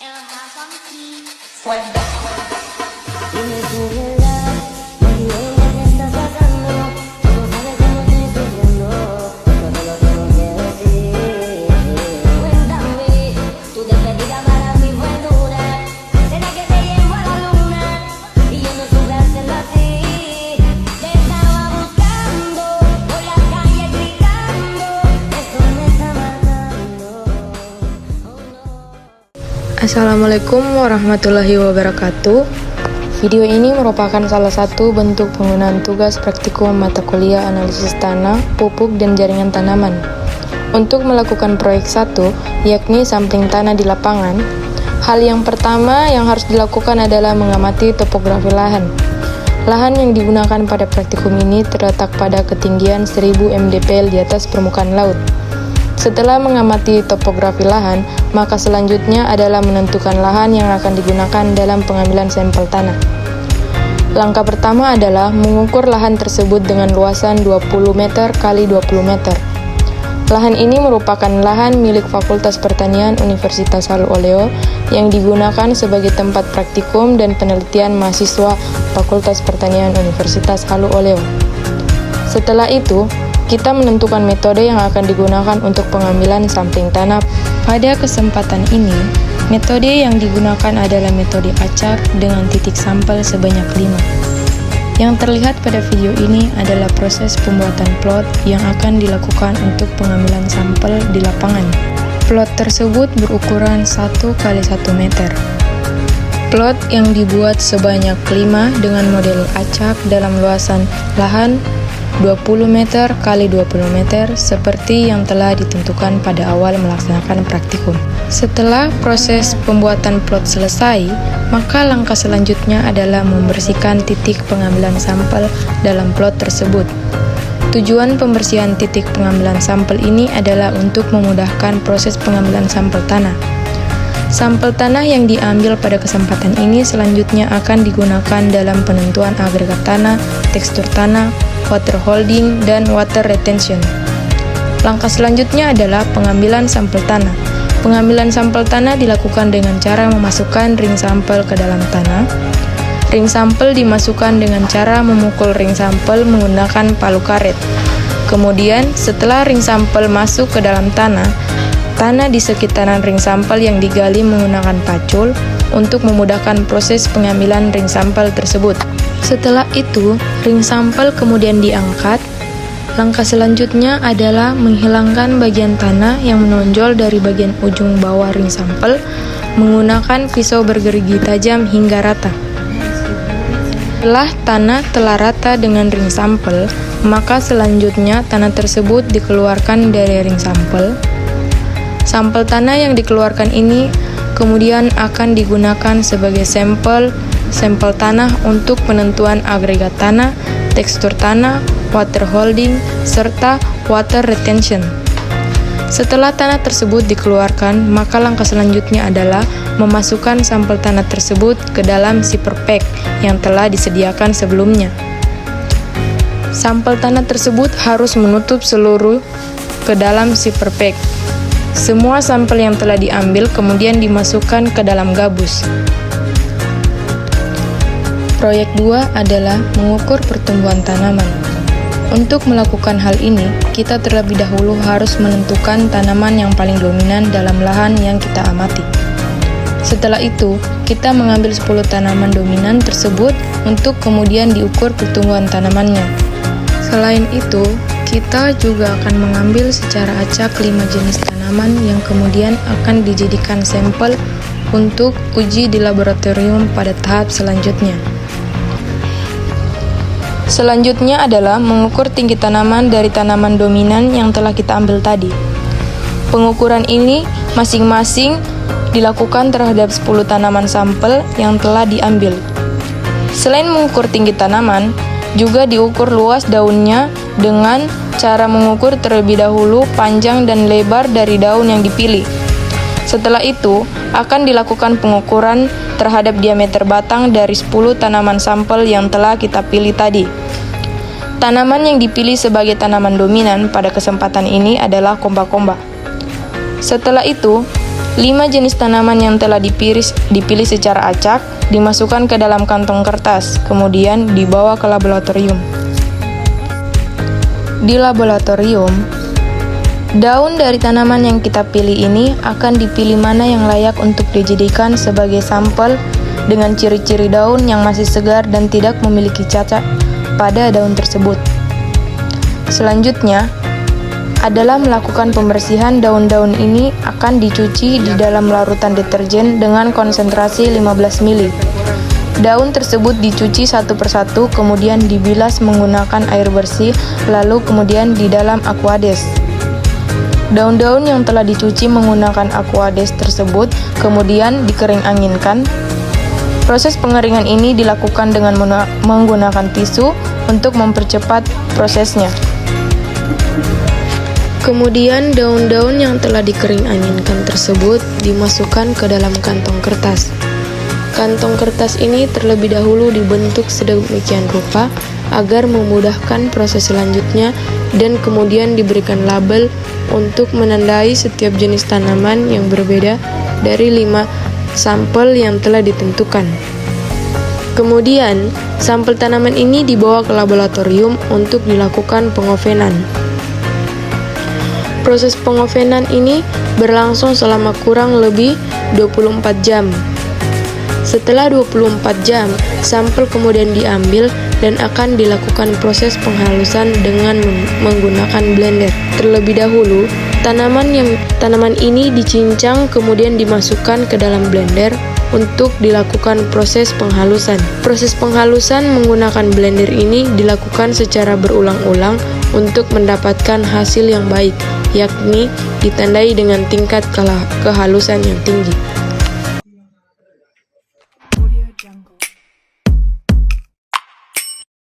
Dime tu verdad, muy bien que te estás pasando. Tú no sabes cómo estoy sufriendo, esto te lo tengo que decir. Cuéntame, tu despedida para mí fue dura. ¿Será que te llevo a la luna? Y yo no supe hacerlo así. Te estaba buscando, por la calle gritando. Esto me está matando. Oh no. Assalamualaikum warahmatullahi wabarakatuh. Video ini merupakan salah satu bentuk penggunaan tugas praktikum mata kuliah analisis tanah, pupuk, dan jaringan tanaman. Untuk melakukan proyek 1, yakni sampling tanah di lapangan, hal yang pertama yang harus dilakukan adalah mengamati topografi lahan. Lahan yang digunakan pada praktikum ini terletak pada ketinggian 1000 mdpl di atas permukaan laut. Setelah mengamati topografi lahan, maka selanjutnya adalah menentukan lahan yang akan digunakan dalam pengambilan sampel tanah. Langkah pertama adalah mengukur lahan tersebut dengan luasan 20 meter x 20 meter. Lahan ini merupakan lahan milik Fakultas Pertanian Universitas Halu Oleo yang digunakan sebagai tempat praktikum dan penelitian mahasiswa Fakultas Pertanian Universitas Halu Oleo. Setelah itu, kita menentukan metode yang akan digunakan untuk pengambilan sampling tanah. Pada kesempatan ini, metode yang digunakan adalah metode acak dengan titik sampel sebanyak 5. Yang terlihat pada video ini adalah proses pembuatan plot yang akan dilakukan untuk pengambilan sampel di lapangan. Plot tersebut berukuran 1 x 1 meter. Plot yang dibuat sebanyak 5 dengan model acak dalam luasan lahan 20 meter x 20 meter seperti yang telah ditentukan pada awal melaksanakan praktikum. Setelah proses pembuatan plot selesai, maka langkah selanjutnya adalah membersihkan titik pengambilan sampel dalam plot tersebut. Tujuan pembersihan titik pengambilan sampel ini adalah untuk memudahkan proses pengambilan sampel tanah. Sampel tanah yang diambil pada kesempatan ini selanjutnya akan digunakan dalam penentuan agregat tanah, tekstur tanah, water holding, dan water retention. Langkah selanjutnya adalah pengambilan sampel tanah. Pengambilan sampel tanah dilakukan dengan cara memasukkan ring sampel ke dalam tanah. Ring sampel dimasukkan dengan cara memukul ring sampel menggunakan palu karet. Kemudian, setelah ring sampel masuk ke dalam tanah di sekitaran ring sampel yang digali menggunakan pacul untuk memudahkan proses pengambilan ring sampel tersebut. Setelah itu, ring sampel kemudian diangkat. Langkah selanjutnya adalah menghilangkan bagian tanah yang menonjol dari bagian ujung bawah ring sampel menggunakan pisau bergerigi tajam hingga rata. Setelah tanah telah rata dengan ring sampel, maka selanjutnya tanah tersebut dikeluarkan dari ring sampel. Sampel tanah yang dikeluarkan ini kemudian akan digunakan sebagai sampel tanah untuk penentuan agregat tanah, tekstur tanah, water holding, serta water retention. Setelah tanah tersebut dikeluarkan, maka langkah selanjutnya adalah memasukkan sampel tanah tersebut ke dalam zipper pack yang telah disediakan sebelumnya. Sampel tanah tersebut harus menutup seluruh ke dalam zipper pack. Semua sampel yang telah diambil kemudian dimasukkan ke dalam gabus. Proyek 2 adalah mengukur pertumbuhan tanaman. Untuk melakukan hal ini, kita terlebih dahulu harus menentukan tanaman yang paling dominan dalam lahan yang kita amati. Setelah itu, kita mengambil 10 tanaman dominan tersebut untuk kemudian diukur pertumbuhan tanamannya. Selain itu, kita juga akan mengambil secara acak 5 jenis tanaman yang kemudian akan dijadikan sampel untuk uji di laboratorium pada tahap selanjutnya. Selanjutnya adalah mengukur tinggi tanaman dari tanaman dominan yang telah kita ambil tadi. Pengukuran ini masing-masing dilakukan terhadap 10 tanaman sampel yang telah diambil. Selain mengukur tinggi tanaman, juga diukur luas daunnya dengan cara mengukur terlebih dahulu panjang dan lebar dari daun yang dipilih. Setelah itu, akan dilakukan pengukuran terhadap diameter batang dari 10 tanaman sampel yang telah kita pilih tadi. Tanaman yang dipilih sebagai tanaman dominan pada kesempatan ini adalah komba-komba. Setelah itu, 5 jenis tanaman yang telah dipilih secara acak dimasukkan ke dalam kantong kertas, kemudian dibawa ke laboratorium. Di laboratorium, daun dari tanaman yang kita pilih ini akan dipilih mana yang layak untuk dijadikan sebagai sampel dengan ciri-ciri daun yang masih segar dan tidak memiliki cacat pada daun tersebut. Selanjutnya adalah melakukan pembersihan. Daun-daun ini akan dicuci di dalam larutan deterjen dengan konsentrasi 15 ml. Daun tersebut dicuci satu persatu, kemudian dibilas menggunakan air bersih, lalu kemudian di dalam aquades. Daun-daun yang telah dicuci menggunakan aquades tersebut kemudian dikering anginkan. Proses pengeringan ini dilakukan dengan menggunakan tisu untuk mempercepat prosesnya. Kemudian daun-daun yang telah dikering anginkan tersebut dimasukkan ke dalam kantong kertas. Kantong kertas ini terlebih dahulu dibentuk sedemikian rupa agar memudahkan proses selanjutnya dan kemudian diberikan label untuk menandai setiap jenis tanaman yang berbeda dari 5 sampel yang telah ditentukan. Kemudian, sampel tanaman ini dibawa ke laboratorium untuk dilakukan pengovenan. Proses pengovenan ini berlangsung selama kurang lebih 24 jam. Setelah 24 jam, sampel kemudian diambil dan akan dilakukan proses penghalusan dengan menggunakan blender. Terlebih dahulu, tanaman ini dicincang kemudian dimasukkan ke dalam blender untuk dilakukan proses penghalusan. Proses penghalusan menggunakan blender ini dilakukan secara berulang-ulang untuk mendapatkan hasil yang baik, yakni ditandai dengan tingkat kehalusan yang tinggi. Audio Jungle.